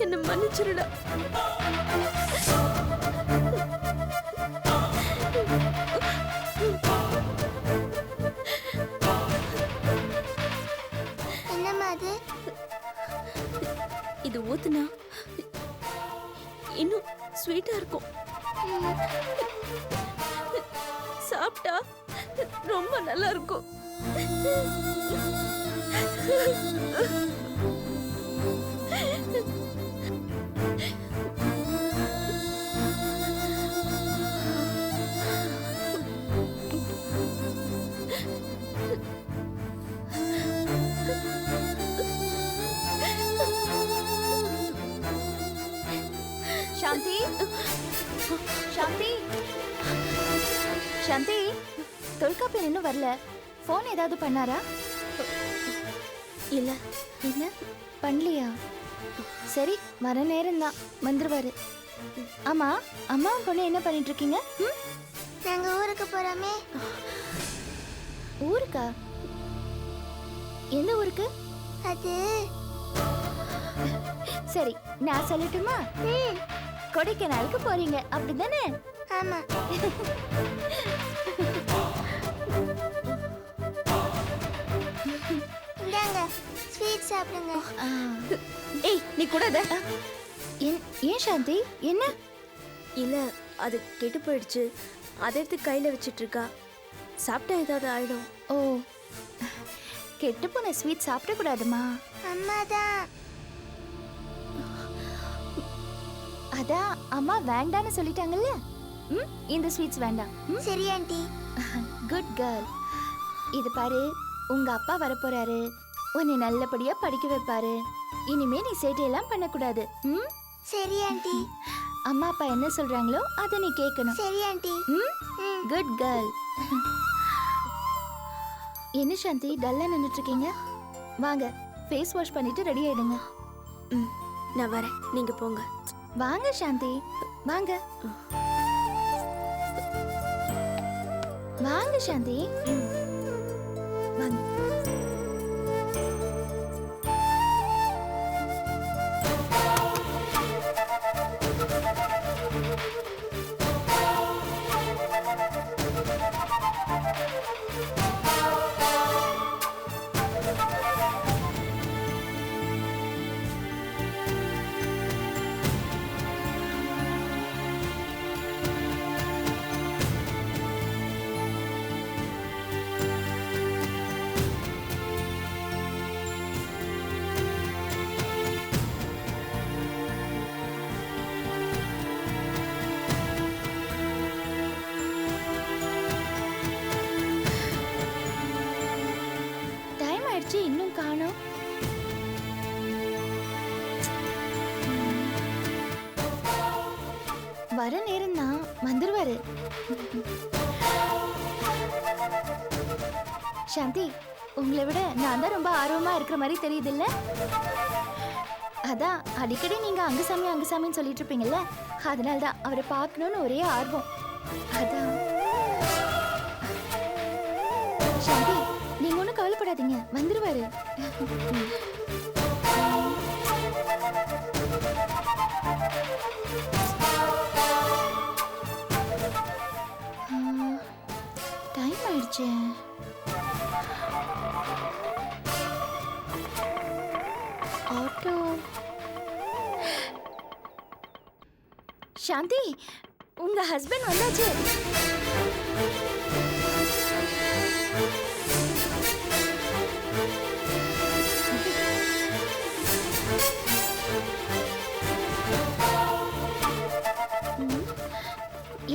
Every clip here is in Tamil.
என்ன மன்னிச்சிருடா. என்னம்மா அது? இது ஊத்துனா இன்னும் ஸ்வீட்டா இருக்கும். சாப்பிட்டா ரொம்ப நல்லா இருக்கும். சாந்தி, சாந்தி, சாந்தி, தொல்காப்பியன் இன்னும் வரல. போன் ஏதாவது பண்ணாரா? இல்ல. என்ன பண்ணலையா? சரி, வர நேரம் தான், வந்துருவாரு. ஆமா, அம்மா பொண்ணு என்ன பண்ணிட்டு இருக்கீங்க? நாங்க ஊருக்கு போறோமே. ஊருக்கா? எந்த ஊருக்கு? அது சரி, நான் சொல்லட்டுமா? கொடைக்கானலுக்கு போறீங்க, அப்படிதானே? ஆமா. இந்தாங்க ஸ்வீட் சாப்பிடுங்க. ஏய், நீ கூட அத. ஏன் சாந்தி, என்ன? இல்ல, அது கெட்டு போயிடுச்சு. அதை எடுத்து கையில வச்சிட்டு இருக்கா. சாப்பிட்டா ஏதாவது ஆயிடும். ஓ, கெட்டு போன ஸ்வீட் சாப்பிட கூடாதுமா. அம்மா தான். அதான் அம்மா வேண்டான்னு சொல்லிட்டாங்கல்ல. இந்த ஸ்வீட்ஸ் வேண்டாம். சரி ஆண்டி. Good girl. இது பாரு, உங்க அப்பா வரப்போறாரு. உன்னை நல்லபடியா படிக்க வைப்பாரு. இனிமே நீ சேட்டையெல்லாம் பண்ணக்கூடாது. சரி ஆண்டி. அம்மா அப்பா என்ன சொல்றாங்களோ அதை நீ கேட்கணும். சரி ஆண்டி. Good girl. என்ன சாந்தி, டல்லா நின்னுட்டு இருக்கீங்க? வாங்க, ஃபேஸ் வாஷ் பண்ணிட்டு ரெடி ஆயிடுங்க. நான் வரேன், நீங்க போங்க. வாங்க சாந்தி, வாங்க. வாங்க சாந்தி, வாங்க. இன்னும் காணோம். வர நேரம் தான், வந்துருவாரு. சாந்தி, உங்களை விட நான் தான் ரொம்ப ஆர்வமா இருக்கிற மாதிரி தெரியுது இல்ல? அதான் அடிக்கடி நீங்க அங்குசாமின்னு சொல்லிட்டு இருப்பீங்கல்ல, அதனால்தான் அவரை பார்க்கணும்னு ஒரே ஆர்வம். அதான். சாந்தி, நீங்க ஒன்றும் கவலைப்படாதீங்க, வந்துருவாரு. டைம் ஆயிடுச்சு. ஆட்டோ. சாந்தி, உங்க ஹஸ்பண்ட் வந்தாச்சு.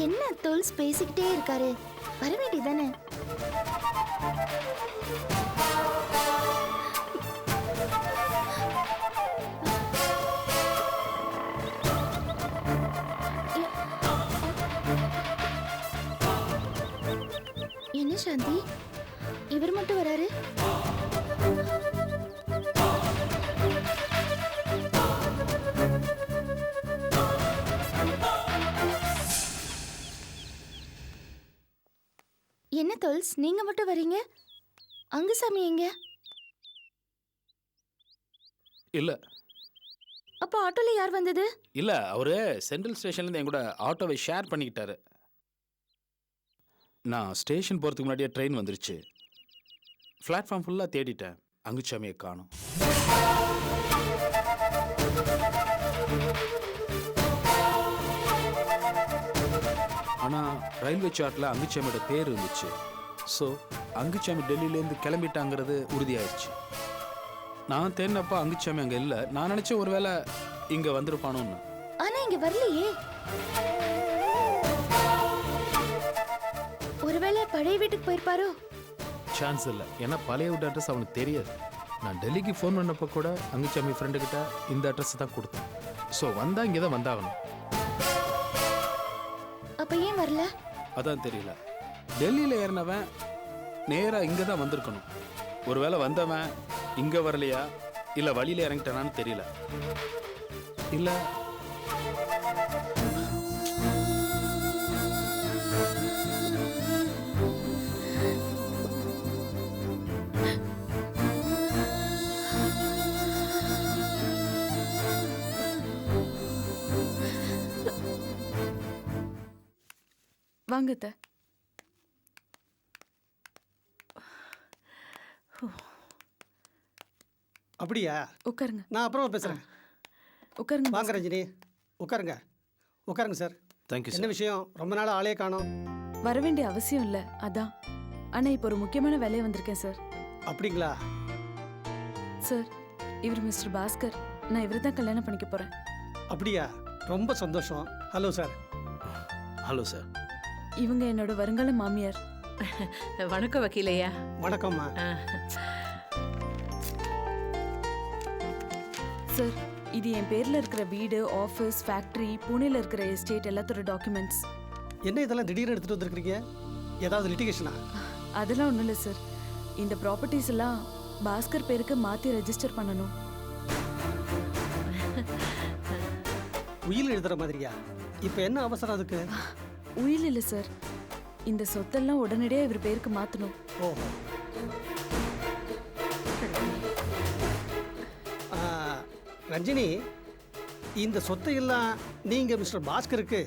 என்ன தோல்ஸ் பேசிக்கிட்டே இருக்காரு, வர வேண்டியதானே? என்ன சாந்தி, இவர் மட்டும் வராரு? என்ன தோல்ஸ், நீங்க மட்டும் வரீங்க? அங்குசாமி எங்க? இல்ல, அப்போ ஆட்டோல யார் வந்தது? இல்லை அவரு சென்ட்ரல் ஸ்டேஷன்லேருந்து என் கூட ஆட்டோவை ஷேர் பண்ணிக்கிட்டாரு. நான் ஸ்டேஷன் போகிறதுக்கு முன்னாடியே ட்ரெயின் வந்துருச்சு. பிளாட்ஃபார்ம் ஃபுல்லாக தேடிட்டேன், அங்குச்சாமியை காணோம். ஆனால் ரயில்வே சார்ட்டில் அங்குச்சாமியோட பேர் இருந்துச்சு. ஸோ அங்குச்சாமி டெல்லியிலேருந்து கிளம்பிட்டாங்கிறது உறுதியாயிருச்சு. நான் தேடினப்போ அங்குச்சாமி அங்கே இல்லை. நான் நினச்சேன் ஒருவேளை இங்கே வந்திருப்பானோன்னு. ஆனா இங்க வரலையே. ஒருவேளை பழைய வீட்டுக்கு போயிருப்பாரோ? சான்ஸ் இல்லை, ஏன்னா பழைய வீட்டு அட்ரஸ் அவனுக்கு தெரியாது. நான் டெல்லிக்கு ஃபோன் பண்ணப்போ கூட அங்குச்சாமி ஃப்ரெண்டுக்கிட்ட இந்த அட்ரஸ் தான் கொடுத்தேன். ஸோ வந்தால் இங்கே தான் வந்தாகணும். அப்ப ஏன் வரல? அதான் தெரியல. டெல்லியில் ஏறினவன் நேராக இங்கே தான் வந்திருக்கணும். ஒருவேளை வந்தவன் இங்கே வரலையா இல்லை வழியில் இறங்கிட்டானான்னு தெரியல. இல்லை வாங்க அத்தை. அப்படியா? உட்காருங்க. நான் அப்புறமா பேசுகிறேன். உட்காருங்க. வாங்க ரஞ்சினி, உட்காருங்க. உட்காருங்க சார். தேங்க்யூ என்ன விஷயம்? ரொம்ப நாள் ஆளே காணோம். வர வேண்டிய அவசியம் இல்லை, அதான். ஆனா இப்போ ஒரு முக்கியமான வேலையை வந்திருக்கேன் சார். அப்படிங்களா? சார், இவர் மிஸ்டர் பாஸ்கர். நான் இவரை தான் கல்யாணம் பண்ணிக்க போறேன். அப்படியா? ரொம்ப சந்தோஷம். Hello sir. Hello sir. இவங்க என்னோட வருங்கால மாமியார். வணக்கம் வக்கீலையா. வணக்கம்மா. சார், இது என் பேர்ல இருக்கிற வீடு, ஆஃபீஸ், ஃபேக்டரி, புனேல இருக்கிற எஸ்டேட் எல்லாத்தோட டாக்குமெண்ட்ஸ். என்ன இதெல்லாம் திடீர்னு எடுத்துட்டு வந்திருக்கீங்க? ஏதாவது லிட்டிகேஷனா? அதெல்லாம் ஒன்றும் இல்லை சார். இந்த ப்ராப்பர்ட்டிஸ் எல்லாம் பாஸ்கர் பேருக்கு மாற்றி ரெஜிஸ்டர் பண்ணணும். உயில் எழுதுற மாதிரியா? இப்போ என்ன அவசரம் அதுக்கு? உயில் இல்லை சார், இந்த சொத்தெல்லாம் உடனடியாக இவர் பேருக்கு மாற்றணும். ஓஹோ. ரஞ்சினி, இந்த சொத்தையெல்லாம் நீங்கள் மிஸ்டர் பாஸ்கருக்கு,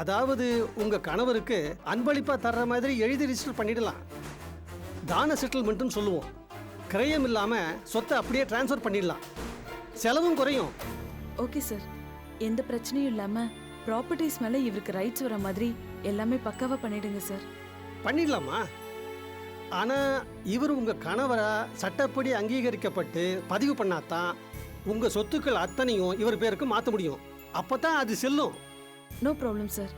அதாவது உங்கள் கணவருக்கு அன்பளிப்பாக தர்ற மாதிரி எழுதி ரிஜிஸ்டர் பண்ணிடலாம். தான செட்டில்மெண்ட்டுன்னு சொல்லுவோம். கிரயம் இல்லாமல் சொத்தை அப்படியே டிரான்ஸ்ஃபர் பண்ணிடலாம். செலவும் குறையும். ஓகே சார், எந்த பிரச்சனையும் இல்லாமல் ப்ராப்பர்ட்டிஸ் மேலே இவருக்கு ரைட்ஸ் வர மாதிரி எல்லாமே பக்காவாக பண்ணிடுங்க சார். பண்ணிடலாமா? ஆனால் இவர் உங்கள் கணவரா சட்டப்படி அங்கீகரிக்கப்பட்டு பதிவு பண்ணாதான் உங்கள் சொத்துக்கள் அத்தனையும் இவர் பேருக்கு மாற்ற முடியும். அப்போ தான் அது செல்லும். No problem sir.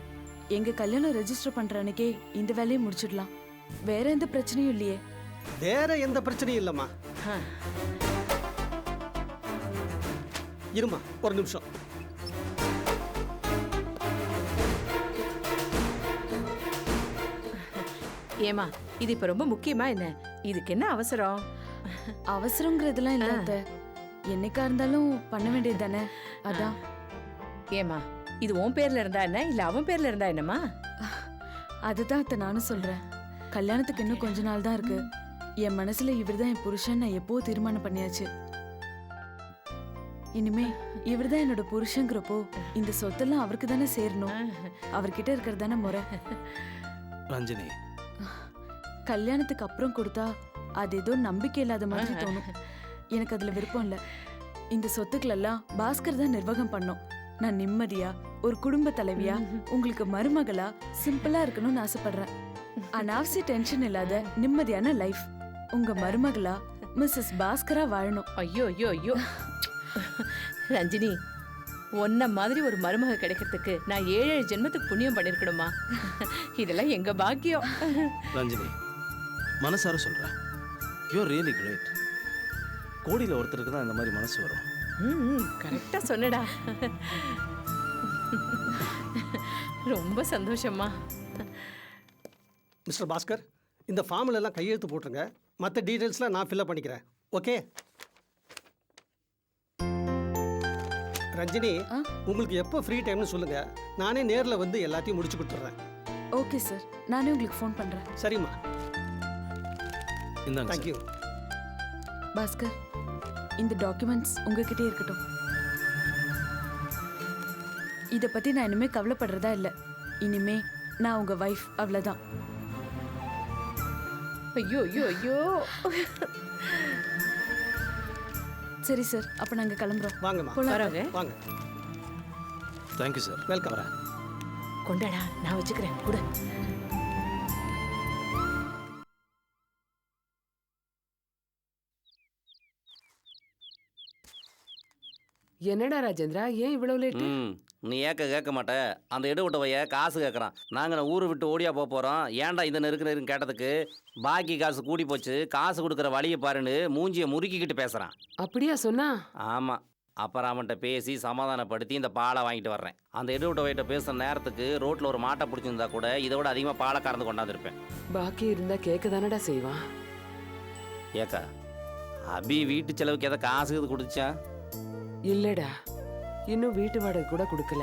எங்கள் கல்யாணம் ரெஜிஸ்டர் பண்ணுற அன்னைக்கே இந்த வேலையை முடிச்சிடலாம். வேற எந்த பிரச்சனையும் இல்லையே? வேற எந்த பிரச்சனையும் இல்லைம்மா. இருமா ஒரு நிமிஷம். ஏமா, இது இப்ப ரொம்ப முக்கியமா என்ன? இதுக்கு என்ன அவசரம்? அவசரங்கிறதுலாம் இல்லை அத்தை. என்னைக்கா இருந்தாலும் பண்ண வேண்டியது தானே, அதான். ஏமா, இது உன் பேர்ல இருந்தா என்ன, இல்ல அவன் பேர்ல இருந்தா என்னமா? அதுதான் அத்தை நானும் சொல்றேன். கல்யாணத்துக்கு இன்னும் கொஞ்ச நாள் தான் இருக்கு. என் மனசுல இவர்தான் என் புருஷன் நான் எப்போ தீர்மானம் பண்ணியாச்சு. இனிமே இவர்தான் என்னோட புருஷங்கிறப்போ இந்த சொத்தெல்லாம் அவருக்கு தானே சேரணும். அவர்கிட்ட இருக்கிறது தானே முறை. ரஞ்சினி, கல்யாணத்துக்கு அப்புறம் கொடுத்தா அது ஏதோ நம்பிக்கை இல்லாத மாதிரி தோணும். எனக்கு அதுல விருப்பம் இல்லை. இந்த சொத்துக்களெல்லாம் பாஸ்கர் தான் நிர்வாகம் பண்ணும். நான் நிம்மதியா ஒரு குடும்ப தலைவியா உங்களுக்கு மருமகளா சிம்பிளா இருக்கணும்னு ஆசைப்படுறேன். அனாவசிய டென்ஷன் இல்லாத நிம்மதியான லைஃப். உங்க மருமகளா மிஸ்ஸஸ் பாஸ்கரா வாழணும். ஐயோ ஐயோ ஐயோ ரஞ்சினி, ஒன்ன மாதிரி ஒரு மருமக கிடைக்கிறதுக்கு நான் 7 ஜென்மத்துக்கு புண்ணியம் பண்ணிருக்கணுமா? இதெல்லாம் எங்க பாக்கியம். ரஞ்சினி, மனசார சொல்கிறேன், யூ ரியலி கிரேட். கோடியில் ஒருத்தருக்கு தான் இந்த மாதிரி மனசு வரும். கரெக்டா சொன்னடா. ரொம்ப சந்தோஷமா. மிஸ்டர் பாஸ்கர், இந்த ஃபார்மில் எல்லாம் கையெழுத்து போட்டுருங்க. மற்ற டீட்டெயில்ஸ்லாம் நான் ஃபில்அப் பண்ணிக்கிறேன். ஓகே ரஞ்சினி, உங்களுக்கு எப்போ ஃப்ரீ டைம்னு சொல்லுங்க. நானே நேரில் வந்து எல்லாத்தையும் முடிச்சு கொடுத்துட்றேன். ஓகே சார், நானே உங்களுக்கு ஃபோன் பண்றேன். சரிம்மா. இந்தாங்க. தேங்க்யூ. பாஸ்கர், இந்த டாக்குமெண்ட்ஸ் உங்ககிட்டே இருக்கட்டும். இதை பத்தி நான் இனிமே கவலைப்படுறதா இல்ல. இனிமே நான் உங்க வைஃப், அவ்வளவுதான். ஐயோ ஐயோ ஐயோ. சரி சார், அப்ப நாங்க கிளம்புறோம். வாங்கம்மா வரோங்க. வாங்க. Thank you sir. வெல்கம். வரேன். கொண்டாடா, நான் வச்சுக்கிறேன் கூட. என்னடா ராஜேந்திரா, ஏன் இவ்வளவு லேட்டு? நீ கேட்க மாட்ட. அந்த எடு விட்ட பைய காசு கேட்குறான். நாங்கள் ஊரை விட்டு ஓடியா போகிறோம். ஏன்டா இந்த நெருக்குன்னு கேட்டதுக்கு பாக்கி காசு கூடி போச்சு, காசு கொடுக்குற வழியை பாருன்னு மூஞ்சியை முறுக்கிக்கிட்டு பேசுகிறான். அப்படியா சொன்னா? ஆமாம். அப்புறம் அவன்கிட்ட பேசி சமாதானப்படுத்தி இந்த பாலை வாங்கிட்டு வர்றேன். அந்த எடு விட்ட வயிட்ட பேசுகிற நேரத்துக்கு ரோட்டில் ஒரு மாட்டை பிடிச்சிருந்தா கூட இதை விட அதிகமாக பாலை கறந்து கொண்டாந்துருப்பேன். பாக்கி இருந்தா கேட்க தானடா செய்வான். ஏக்கா, அபி வீட்டு செலவுக்கு எதை காசு இது கொடுத்தா? இல்லடா, இன்னும் வீட்டு வாடகை கூட கொடுக்கல.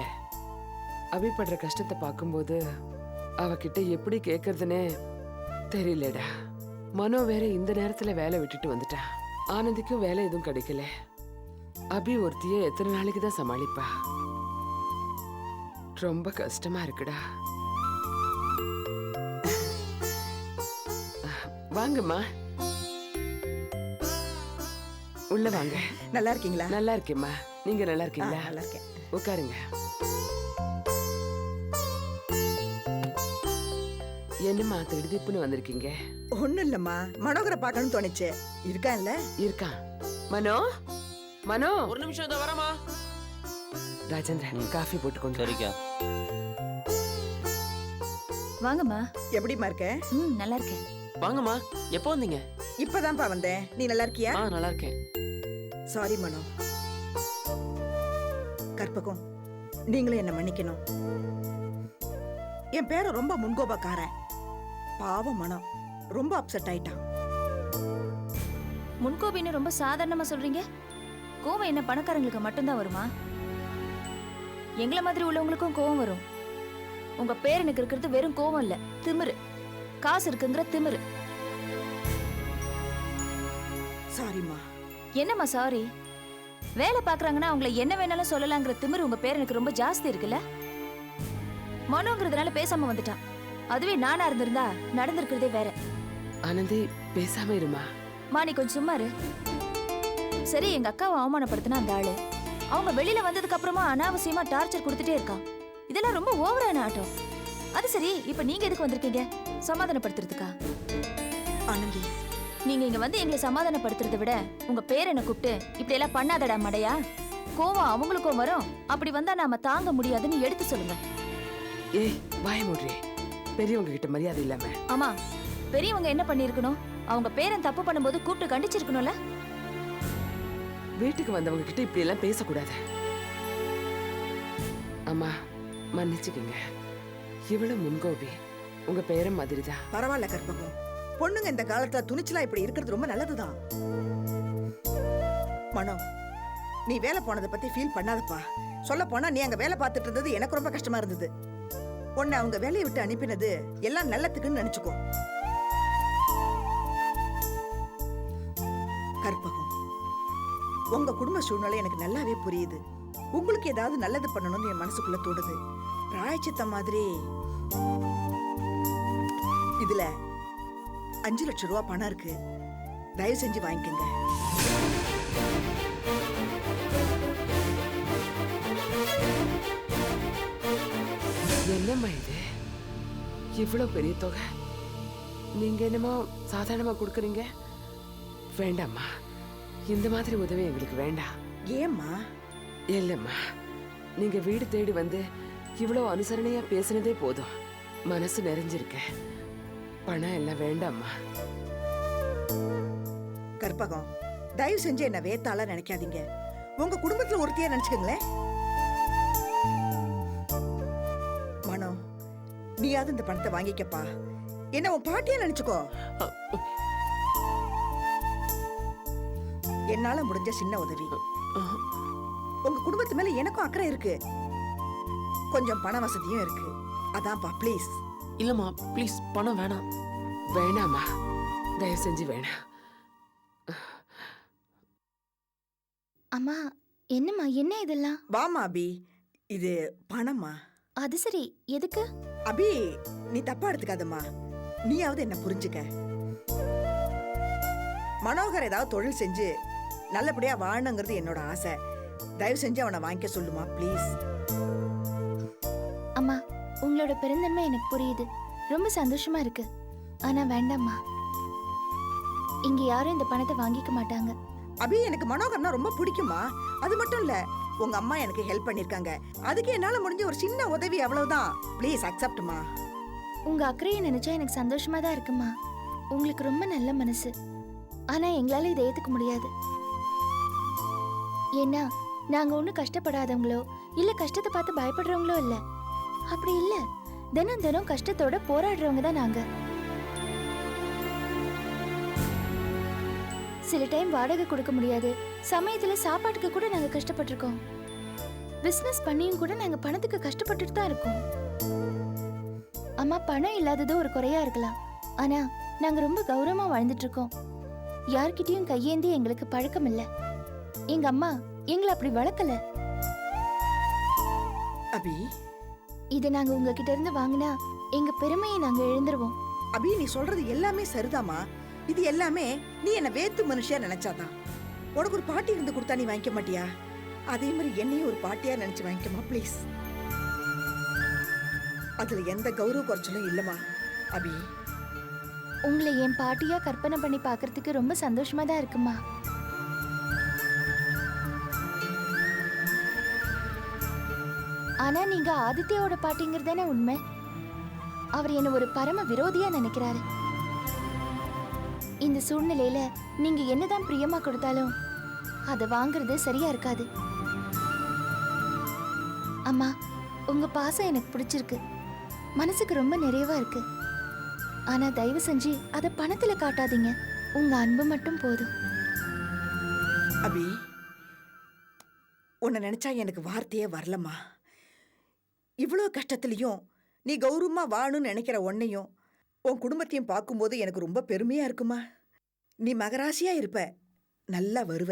அபிப்படுற கஷ்டத்தை பார்க்கும்போது அவகிட்ட எப்படி கேட்கறதுன்னு தெரியலடா. மனோ வேற இந்த நேரத்துல வேலை விட்டுட்டு வந்துட்டா. ஆனந்திக்கும் வேலை எதுவும் கிடைக்கல. அபி ஒருத்திய எத்தனை நாளைக்கு தான் சமாளிப்பா? ரொம்ப கஷ்டமா இருக்குடா. வாங்கம்மா, உள்ள வாங்க. நல்லா இருக்கீங்களா? நல்லா இருக்கேம்மா, நீங்க நல்லா இருக்கீங்களா? நல்லா இருக்கேன். உட்காருங்க. என்னம்மா திடுதிப்புன்னு வந்திருக்கீங்க? ஒண்ணும் இல்லம்மா, மனோகரை பார்க்கணும்னு தோணுச்சு. இருக்கான்ல? இருக்கான். மனோ, மனோ, ஒரு நிமிஷம் இதை வரமா. ராஜேந்திரன் காஃபி போட்டு கொண்டு வா. சரிக்கா. வாங்கம்மா. எப்படிம்மா இருக்க? நல்லா இருக்கேன். வாங்கம்மா. எப்போ வந்தீங்க? இப்பதான்ப்பா வந்தேன். நீ நல்லா இருக்கியா? நல்லா இருக்கேன். சாரி மனோ. கற்பகம், நீங்களும் என்ன மன்னிக்கணும். என் பேரை ரொம்ப முன்கோபக்காரன். பாவம் மனோ ரொம்ப அப்செட் ஆயிட்டான். முன்கோபின்னு ரொம்ப சாதாரணமா சொல்றீங்க. கோவம் என்ன பணக்காரங்களுக்கு மட்டும்தான் வருமா? எங்களை மாதிரி உள்ளவங்களுக்கும் கோவம் வரும். உங்க பேரனுக்கு இருக்கிறது வெறும் கோவம் இல்ல, திமிரு. காசு இருக்குங்கிற திமிரு. சாரிம்மா. என்னம்மா சாரி? வேலை பாக்குறாங்கன்னா அவங்கள என்ன வேணாலும் சொல்லலாங்கிற திமிரு உங்க பேரனுக்கு ரொம்ப ஜாஸ்தி இருக்குல்ல? மனோங்கிறதுனால பேசாம வந்துட்டான். அதுவே நானா இருந்திருந்தா நடந்திருக்கிறதே வேற. ஆனந்தி, பேசாம இருமா. நீ கொஞ்சம் சும்மா இரு. சரி, எங்க அக்காவை அவமானப்படுத்தினா அந்த ஆளு அவங்க வெளியில வந்ததுக்கு அப்புறமா அனாவசியமா டார்ச்சர் கொடுத்துட்டே இருக்கான். இதெல்லாம் ரொம்ப ஓவரான ஆட்டம். அது சரி, இப்ப நீங்க எதுக்கு வந்திருக்கீங்க? சமாதானப்படுத்துறதுக்கா? ஆனந்தி, நீங்க இங்க வந்து எங்களை சமாதானப்படுத்துறதை விட உங்க பேரனை கூப்பிட்டு இப்படி எல்லாம் பண்ணாதடா மடையா, கோவம் அவங்களுக்கும் வரும், அப்படி வந்தா நாம தாங்க முடியாதுன்னு எடுத்து சொல்லுங்க. ஏய், வாய மூடுறே. பெரியவங்க கிட்ட மரியாதை இல்லாம. ஆமா, பெரியவங்க என்ன பண்ணிருக்கணும்? அவங்க பேரன் தப்பு பண்ணும்போது கூப்பிட்டு கண்டிச்சிருக்கணும்ல. வீட்டுக்கு வந்தவங்க கிட்ட இப்படி எல்லாம் பேசக்கூடாது. அம்மா, மன்னிச்சுக்கங்க. இவ்வளவு முன்கோபி உங்க பேரன் மாதிரிதான். பரவாயில்ல கற்பகம். பொண்ணுங்க இந்த காலத்துல துணிச்சலா இப்படி இருக்கிறது ரொம்ப நல்லதுதான். மனோ, நீ வேலை போனதை பத்தி ஃபீல் பண்ணாதப்பா. சொல்ல போனா நீ அங்க வேலை பார்த்துட்டு இருந்தது எனக்கு ரொம்ப கஷ்டமா இருந்தது. உன்னை அவங்க வேலையை விட்டு அனுப்பினது எல்லாம் நல்லதுக்குன்னு நினைச்சுக்கோ. கற்பகம், உங்க குடும்ப சூழ்நிலை எனக்கு நல்லாவே புரியுது. உங்களுக்கு ஏதாவது நல்லது பண்ணணும்னு என் மனசுக்குள்ள தோணுது. பிராயச்சித்த மாதிரி இதுல 5 லட்சம் ரூபாய் பணம் இருக்கு. தயவு செஞ்சு வாங்கிக்கோங்க. என்னம்மா இது? இவ்வளவு பெரிய தொகை நீங்க என்னமோ சாதாரணமா கொடுக்குறீங்க. வேண்டாம்மா, இந்த மாதிரி உதவி எங்களுக்கு வேண்டாம். ஏம்மா? இல்லம்மா, நீங்க வீடு தேடி வந்து இவ்வளவு அனுசரணையா பேசுனதே போதும். மனசு நிறைஞ்சிருக்க. பணம் எல்லாம் வேண்டாம்மா. கற்பகம், தயவு செஞ்சு என்ன வேத்தாளா நினைக்காதீங்க. உங்க குடும்பத்துல ஒருத்தையா நினைச்சுக்கங்களேன். மனோ, நீயாவது இந்த பணத்தை வாங்கிக்கப்பா. என்ன உன் பாட்டியா நினைச்சுக்கோ. என்னால முடிஞ்ச சின்ன உதவி. உங்க குடும்பத்து மேல எனக்கும் அக்கறை இருக்கு. கொஞ்சம் பண வசதியும் இருக்கு. அதான்ப்பா, ப்ளீஸ். இல்லம்மா, ப்ளீஸ், பணம் வேணாம். வேணாமா, தயவு செஞ்சு வேணாம். அம்மா, என்னம்மா, என்ன இதெல்லாம்? வாமா அபி, இது பணமா? அது சரி, எதுக்கு? அபி, நீ தப்பா எடுத்துக்காதம்மா. நீயாவது என்ன புரிஞ்சுக்க. மனோகர் ஏதாவது தொழில் செஞ்சு நல்லபடியா வாழணுங்கிறது என்னோட ஆசை. தயவு செஞ்சு அவனை வாங்கிக்க சொல்லுமா ப்ளீஸ். அம்மா, உங்களோட பெருந்தன்மை எனக்கு புரியுது, ரொம்ப சந்தோஷமா இருக்கு. ஆனா வேண்டாம்மா, இங்க யாரும் இந்த பணத்தை வாங்கிக்க மாட்டாங்க. அபி, எனக்கு மனோகர்னா ரொம்ப பிடிக்குமா. அது மட்டும் இல்ல, உங்க அம்மா எனக்கு ஹெல்ப் பண்ணிருக்காங்க. அதுக்கு என்னால முடிஞ்ச ஒரு சின்ன உதவி, அவ்வளவுதான். ப்ளீஸ் அக்செப்ட்மா. உங்க அக்கறையை நினைச்சா எனக்கு சந்தோஷமா தான் இருக்குமா. உங்களுக்கு ரொம்ப நல்ல மனசு. ஆனா எங்களால இதை ஏத்துக்க முடியாது. ஏன்னா நாங்க ஒன்றும் கஷ்டப்படாதவங்களோ இல்ல கஷ்டத்தை பார்த்து பயப்படுறவங்களோ இல்ல. அப்படி இல்ல, தினம் தினம் கஷ்டத்தோட போராடுறவங்க தான் நாங்க. சில டைம் வாடகை கொடுக்க முடியாது, சமயத்துல சாப்பாட்டுக்கு கூட நாங்க கஷ்டப்பட்டிருக்கோம். பிசினஸ் பண்ணியும் கூட நாங்க பணத்துக்கு கஷ்டப்பட்டுட்டு தான் இருக்கோம். அம்மா, பணம் இல்லாதது ஒரு குறையா இருக்கலாம், ஆனா நாங்க ரொம்ப கௌரவமா வாழ்ந்துட்டு இருக்கோம். யார்கிட்டயும் கையேந்தி எங்களுக்கு பழக்கம் இல்ல. எங்க அம்மா எங்களை அப்படி வளர்க்கல. அபி, இதை நாங்க உங்ககிட்ட இருந்து வாங்கினா எங்க பெருமையை நாங்க எழுந்துருவோம். அபி, நீ சொல்றது எல்லாமே சரிதாமா. இது எல்லாமே நீ என்ன வேத்து மனுஷியா நினைச்சாதான். உனக்கு ஒரு பாட்டி இருந்து கொடுத்தா நீ வாங்கிக்க மாட்டியா? அதே மாதிரி என்னையும் ஒரு பாட்டியா நினைச்சு வாங்கிக்கமா ப்ளீஸ். அதுல எந்த கௌரவ குறைச்சலும் இல்லம்மா. அபி, உங்களை என் பாட்டியா கற்பனை பண்ணி பார்க்கிறதுக்கு ரொம்ப சந்தோஷமா தான் இருக்குமா. ஆனா நீங்க ஆதித்யாவோட பாட்டிங்கிறது தானே உண்மை. அவர் என்ன ஒரு பரம விரோதியா நினைக்கிறாரு. இந்த சூழ்நிலையில நீங்க என்னதான் பிரியமா கொடுத்தாலும் அதை வாங்குறது சரியா இருக்காது. அம்மா, உங்க பாசம் எனக்கு பிடிச்சிருக்கு, மனசுக்கு ரொம்ப நிறைவா இருக்கு. ஆனா தயவு செஞ்சு அதை பணத்துல காட்டாதீங்க. உங்க அன்பு மட்டும் போதும். அபி, உன்னை நினைச்சா எனக்கு வார்த்தையே வரலம்மா. இவ்வளோ கஷ்டத்துலயும் நீ கௌரவமா வாழணும்னு நினைக்கிற உன்னையும் உன் குடும்பத்தையும் பார்க்கும்போது எனக்கு ரொம்ப பெருமையா இருக்குமா. நீ மகராசியா இருப்ப, நல்லா வருவ.